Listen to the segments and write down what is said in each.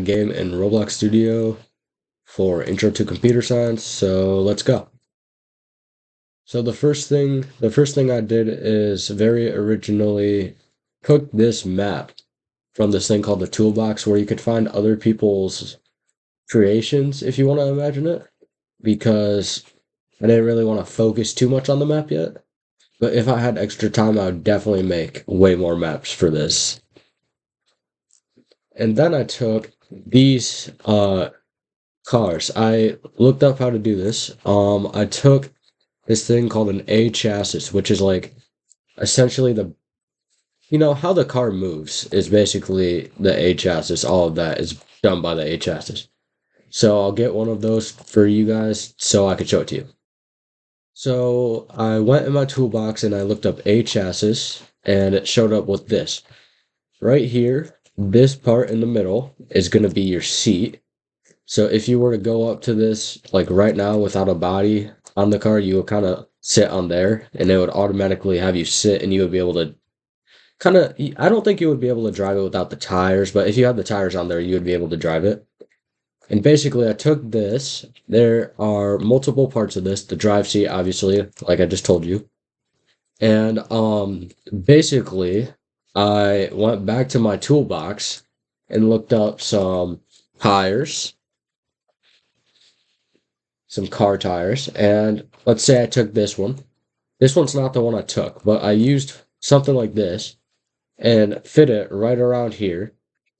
game in Roblox Studio for Intro to Computer Science, so let's go. So the first thing I did is very originally cook this map from this thing called the toolbox where you could find other people's creations if you want to imagine it, because I didn't really want to focus too much on the map yet. But if I had extra time, I would definitely make way more maps for this. And then I took these cars. I looked up how to do this. I took this thing called an A chassis, which is like essentially how the car moves is basically the A chassis. All of that is done by the A chassis. So I'll get one of those for you guys so I could show it to you. So I went in my toolbox and I looked up A chassis and it showed up with this. Right here, this part in the middle is going to be your seat. So if you were to go up to this, like right now without a body on the car, you would kind of sit on there and it would automatically have you sit and you would be able to I don't think you would be able to drive it without the tires, but if you had the tires on there, you would be able to drive it. And basically, I took this. There are multiple parts of this. The drive seat, obviously, like I just told you. And basically, I went back to my toolbox and looked up some tires, some car tires. And let's say I took this one. This one's not the one I took, but I used something like this and fit it right around here,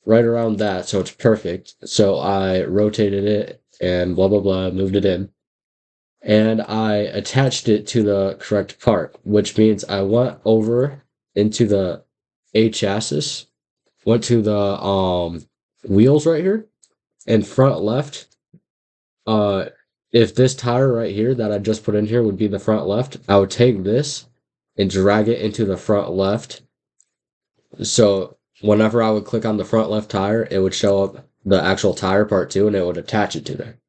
right around that, so it's perfect. So I rotated it and blah blah blah, moved it in, and I attached it to the correct part, which means I went over into the A chassis, went to the wheels right here, and front left. If this tire right here that I just put in here would be the front left, I would take this and drag it into the front left. So whenever I would click on the front left tire, it would show up the actual tire part too, and it would attach it to there.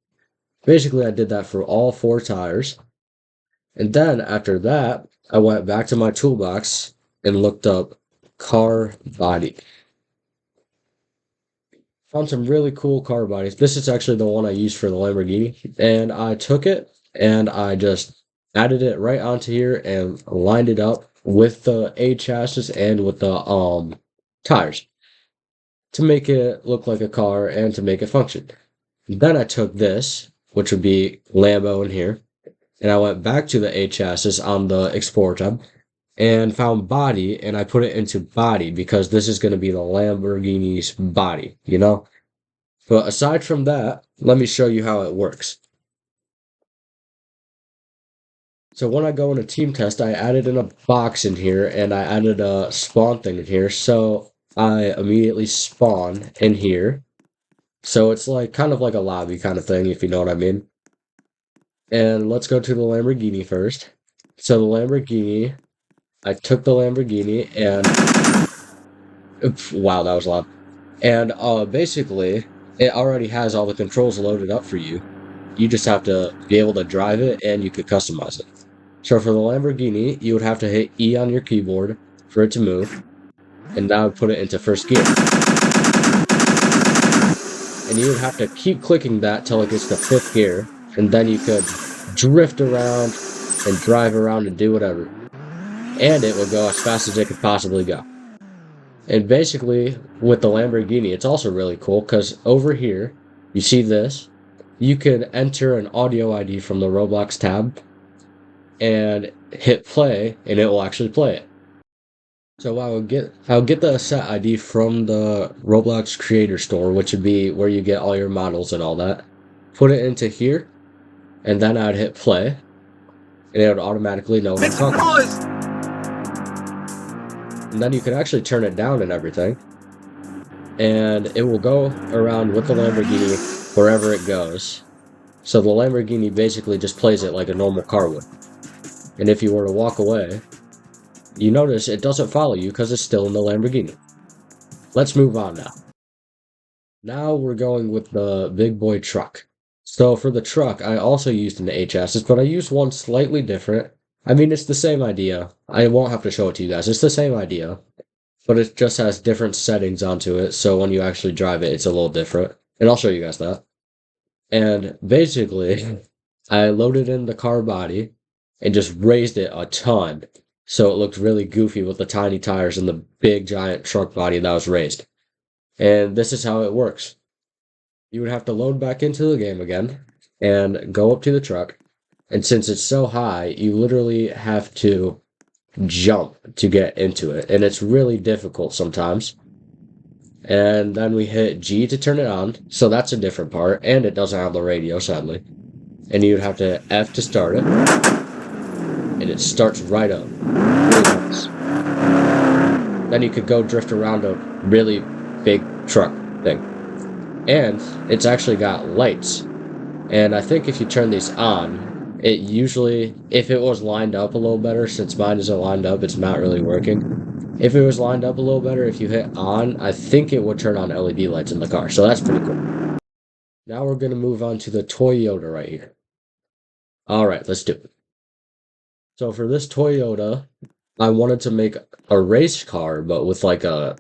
Basically, I did that for all 4 tires. And then after that, I went back to my toolbox and looked up car body. Found some really cool car bodies. This is actually the one I used for the Lamborghini. And I took it and I just added it right onto here and lined it up with the A chassis and with the tires to make it look like a car and to make it function. Then I took this, which would be Lambo in here, and I went back to the A chassis on the Explorer tab and found body, and I put it into body because this is going to be the Lamborghini's body, you know? But aside from that, let me show you how it works. So when I go in a team test, I added in a box in here and I added a spawn thing in here. So I immediately spawn in here. So it's like kind of like a lobby kind of thing, if you know what I mean. And let's go to the Lamborghini first. So the Lamborghini, I took the Lamborghini and wow, that was loud. And basically, it already has all the controls loaded up for you. You just have to be able to drive it and you could customize it. So for the Lamborghini, you would have to hit E on your keyboard for it to move, and that would put it into first gear. And you would have to keep clicking that till it gets to 5th gear, and then you could drift around and drive around and do whatever. And it would go as fast as it could possibly go. And basically, with the Lamborghini, it's also really cool, because over here, you see this, you can enter an audio ID from the Roblox tab, and hit play, and it will actually play it. So I'll get the set ID from the Roblox Creator Store, which would be where you get all your models and all that. Put it into here, and then I'd hit play, and it would automatically know what I'm talking about. And then you can actually turn it down and everything, and it will go around with the Lamborghini wherever it goes. So the Lamborghini basically just plays it like a normal car would. And if you were to walk away, you notice it doesn't follow you because it's still in the Lamborghini. Let's move on now. Now we're going with the big boy truck. So for the truck, I also used an A chassis, but I used one slightly different. I mean, it's the same idea. I won't have to show it to you guys. It's the same idea, but it just has different settings onto it. So when you actually drive it, it's a little different. and I'll show you guys that. And basically, I loaded in the car body and just raised it a ton. So it looked really goofy with the tiny tires and the big giant truck body that was raised. And this is how it works. You would have to load back into the game again and go up to the truck. And since it's so high, you literally have to jump to get into it. And it's really difficult sometimes. And then we hit G to turn it on. So that's a different part. And it doesn't have the radio, sadly. And you'd have to F to start it. And it starts right up. Really nice. Then you could go drift around a really big truck thing. And it's actually got lights. And I think if you turn these on, it usually, if it was lined up a little better, since mine isn't lined up, it's not really working. If it was lined up a little better, if you hit on, I think it would turn on LED lights in the car. So that's pretty cool. Now we're going to move on to the Toyota right here. All right, let's do it. So for this Toyota, I wanted to make a race car, but with like a,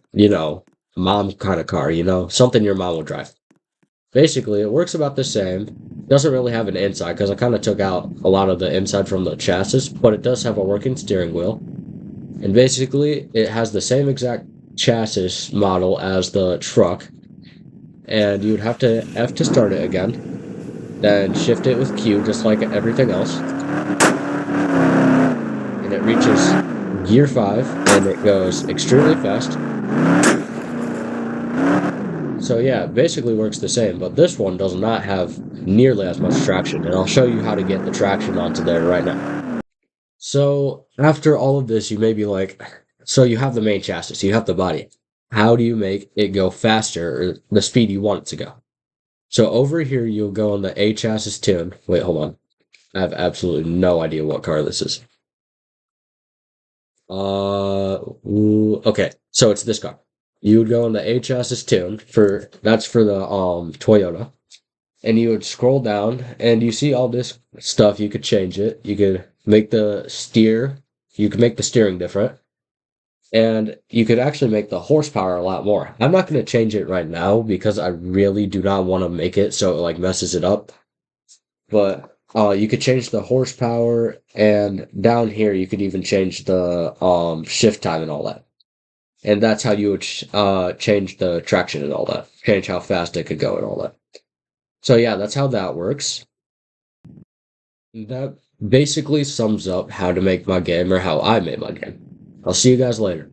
mom kind of car, something your mom would drive. Basically, it works about the same. Doesn't really have an inside because I kind of took out a lot of the inside from the chassis, but it does have a working steering wheel. And basically, it has the same exact chassis model as the truck. And you would have to F to start it again, then shift it with Q just like everything else. And it reaches gear 5 and it goes extremely fast. So yeah, it basically works the same, but this one does not have nearly as much traction, and I'll show you how to get the traction onto there right now. So after all of this, you may be like, so you have the main chassis, you have the body. How do you make it go faster or the speed you want it to go? So over here, you'll go on the A chassis tune. Wait, hold on. I have absolutely no idea what car this is. Okay, so it's this car. You would go on the A chassis tune that's for the Toyota, and you would scroll down and you see all this stuff. You could change it. You could make the steer. You could make the steering different, and you could actually make the horsepower a lot more. I'm not going to change it right now because I really do not want to make it so it like messes it up. But you could change the horsepower, and down here you could even change the shift time and all that. And that's how you would change the traction and all that. Change how fast it could go and all that. So yeah, that's how that works. That basically sums up how to make my game or how I made my game. I'll see you guys later.